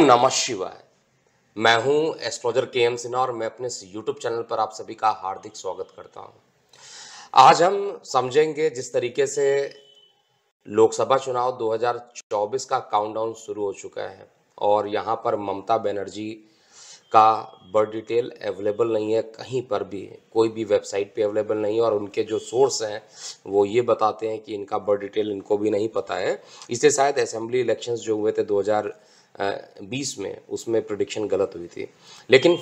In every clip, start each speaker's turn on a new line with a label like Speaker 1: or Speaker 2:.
Speaker 1: नमः शिवाय। मैं हूं एस्ट्रोलॉजर के.एम. सिन्हा और मैं अपने इस यूट्यूब चैनल पर आप सभी का हार्दिक स्वागत करता हूं। आज हम समझेंगे जिस तरीके से लोकसभा चुनाव 2024 का काउंटडाउन शुरू हो चुका है और यहां पर ममता बनर्जी का बर्थ डिटेल अवेलेबल नहीं है, कहीं पर भी कोई भी वेबसाइट पे अवेलेबल नहीं है और उनके जो सोर्स हैं वो ये बताते हैं कि इनका बर्थ डिटेल इनको भी नहीं पता है। इससे शायद असेंबली इलेक्शंस जो हुए थे 2020 में उसमें प्रिडिक्शन गलत हुई थी। लेकिन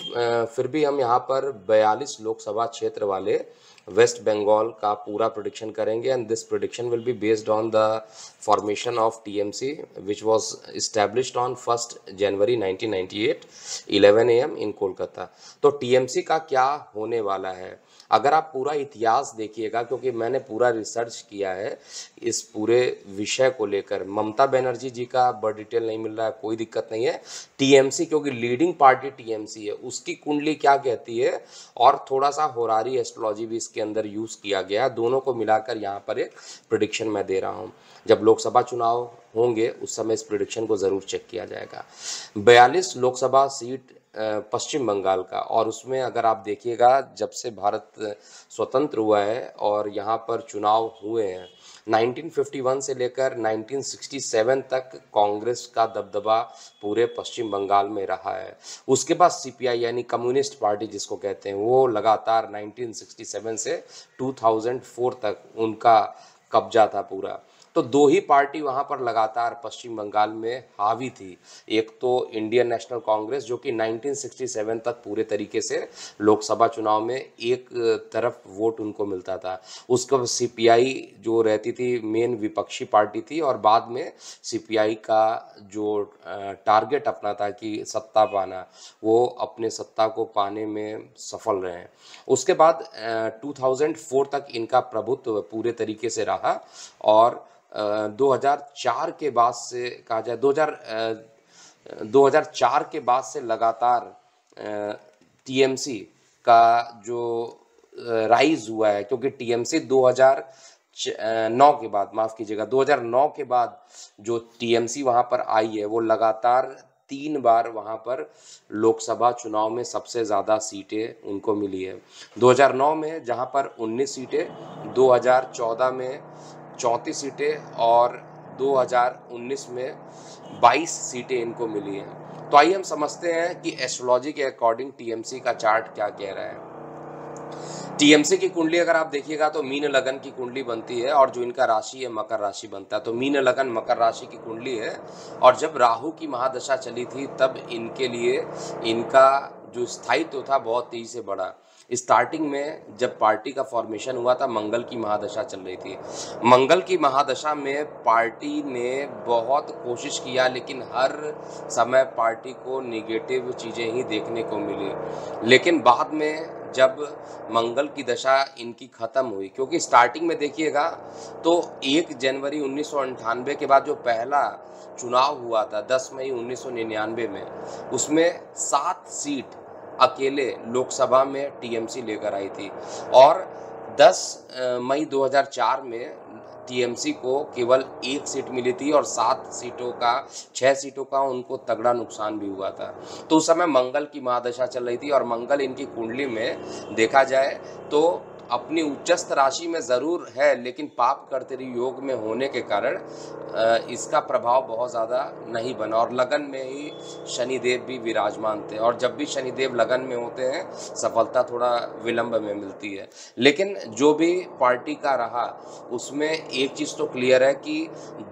Speaker 1: फिर भी हम यहाँ पर 42 लोकसभा क्षेत्र वाले वेस्ट बंगाल का पूरा प्रिडिक्शन करेंगे and this prediction will be based on the formation of TMC which was established on 1st January 1998 11 AM in Kolkata. तो TMC का क्या होने वाला है, अगर आप पूरा इतिहास देखिएगा, क्योंकि मैंने पूरा रिसर्च किया है इस पूरे विषय को लेकर। ममता बनर्जी जी का बर्थ डिटेल नहीं मिल रहा है, कोई दिक्कत नहीं है। टीएमसी, क्योंकि लीडिंग पार्टी टीएमसी है, उसकी कुंडली क्या कहती है और थोड़ा सा होरारी एस्ट्रोलॉजी भी इसके अंदर यूज किया गया है। दोनों को मिलाकर यहाँ पर एक प्रिडिक्शन मैं दे रहा हूँ। जब लोकसभा चुनाव होंगे उस समय इस प्रिडिक्शन को जरूर चेक किया जाएगा। 42 लोकसभा सीट पश्चिम बंगाल का, और उसमें अगर आप देखिएगा जब से भारत स्वतंत्र हुआ है और यहाँ पर चुनाव हुए हैं 1951 से लेकर 1967 तक कांग्रेस का दबदबा पूरे पश्चिम बंगाल में रहा है। उसके बाद सीपीआई यानी कम्युनिस्ट पार्टी जिसको कहते हैं, वो लगातार 1967 से 2004 तक उनका कब्जा था पूरा। तो दो ही पार्टी वहां पर लगातार पश्चिम बंगाल में हावी थी। एक तो इंडियन नेशनल कांग्रेस जो कि 1967 तक पूरे तरीके से लोकसभा चुनाव में एक तरफ वोट उनको मिलता था। उसका सीपीआई जो रहती थी मेन विपक्षी पार्टी थी, और बाद में सीपीआई का जो टारगेट अपना था कि सत्ता पाना, वो अपने सत्ता को पाने में सफल रहे हैं। उसके बाद 2004 तक इनका प्रभुत्व पूरे तरीके से रहा और 2004 के बाद से कहा जाए 2004 के बाद से लगातार टीएमसी का जो राइज हुआ है, क्योंकि टीएमसी 2009 के बाद, माफ कीजिएगा, 2009 के बाद जो टीएमसी वहां पर आई है वो लगातार 3 बार वहां पर लोकसभा चुनाव में सबसे ज़्यादा सीटें उनको मिली है। 2009 में जहां पर 19 सीटें, 2014 में 34 सीटें और 2019 में 22 सीटें इनको मिली हैं। तो आइए हम समझते हैं कि एस्ट्रोलॉजी के अकॉर्डिंग टीएमसी का चार्ट क्या कह रहा है। टीएमसी की कुंडली अगर आप देखिएगा तो मीन लगन की कुंडली बनती है और जो इनका राशि है मकर राशि बनता है। तो मीन लगन मकर राशि की कुंडली है, और जब राहु की महादशा चली थी तब इनके लिए इनका जो स्थायित्व था बहुत तेजी से बढ़ा। स्टार्टिंग में जब पार्टी का फॉर्मेशन हुआ था मंगल की महादशा चल रही थी। मंगल की महादशा में पार्टी ने बहुत कोशिश किया, लेकिन हर समय पार्टी को निगेटिव चीज़ें ही देखने को मिली। लेकिन बाद में जब मंगल की दशा इनकी खत्म हुई, क्योंकि स्टार्टिंग में देखिएगा तो 1 जनवरी 1998 के बाद जो पहला चुनाव हुआ था 10 मई 1999 में, उसमें 7 सीट अकेले लोकसभा में टीएमसी लेकर आई थी, और 10 मई 2004 में टीएमसी को केवल 1 सीट मिली थी और 6 सीटों का उनको तगड़ा नुकसान भी हुआ था। तो उस समय मंगल की महादशा चल रही थी और मंगल इनकी कुंडली में देखा जाए तो अपनी उच्चस्थ राशि में जरूर है, लेकिन पाप कर्तरी योग में होने के कारण इसका प्रभाव बहुत ज़्यादा नहीं बना, और लगन में ही शनिदेव भी विराजमान थे, और जब भी शनिदेव लगन में होते हैं सफलता थोड़ा विलंब में मिलती है। लेकिन जो भी पार्टी का रहा उसमें एक चीज़ तो क्लियर है कि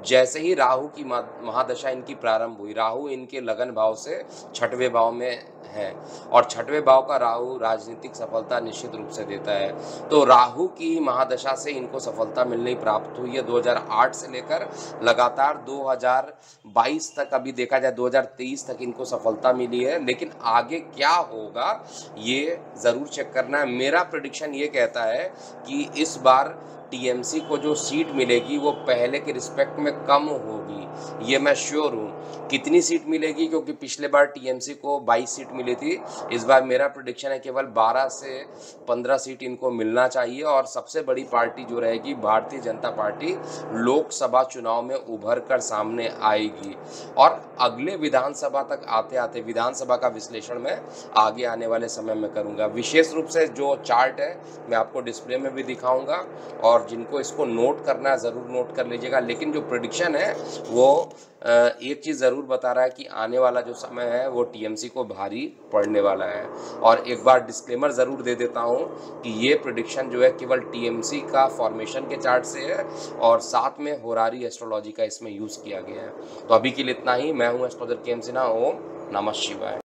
Speaker 1: जैसे ही राहु की महादशा इनकी प्रारंभ हुई, राहु इनके लगन भाव से 6वें भाव में है, और 6वें भाव का राहु राजनीतिक सफलता निश्चित रूप से देता है। तो राहु की महादशा से इनको सफलता मिलनी प्राप्त हुई है 2008 से लेकर लगातार 2022 तक। अभी देखा जाए 2023 तक इनको सफलता मिली है, लेकिन आगे क्या होगा ये जरूर चेक करना है। मेरा प्रेडिक्शन ये कहता है कि इस बार टीएमसी को जो सीट मिलेगी वो पहले के रिस्पेक्ट में कम होगी, ये मैं श्योर हूँ। कितनी सीट मिलेगी, क्योंकि पिछले बार टीएमसी को 22 सीट मिली थी, इस बार मेरा प्रेडिक्शन है केवल 12 से 15 सीट इनको मिलना चाहिए। और सबसे बड़ी पार्टी जो रहेगी भारतीय जनता पार्टी लोकसभा चुनाव में उभर कर सामने आएगी। और अगले विधानसभा तक आते आते विधानसभा का विश्लेषण मैं आगे आने वाले समय में करूंगा। विशेष रूप से जो चार्ट है मैं आपको डिस्प्ले में भी दिखाऊंगा, और जिनको इसको नोट करना है ज़रूर नोट कर लीजिएगा। लेकिन जो प्रेडिक्शन है वो एक चीज़ ज़रूर बता रहा है कि आने वाला जो समय है वो टीएमसी को भारी पड़ने वाला है। और एक बार डिस्क्लेमर ज़रूर दे देता हूँ कि ये प्रेडिक्शन जो है केवल टीएमसी का फॉर्मेशन के चार्ट से है, और साथ में होरारी एस्ट्रोलॉजी का इसमें यूज़ किया गया है। तो अभी के लिए इतना ही। मैं हूँ एस्ट्रोलॉजर के एम सिन्हा। ओम नमः शिवाय।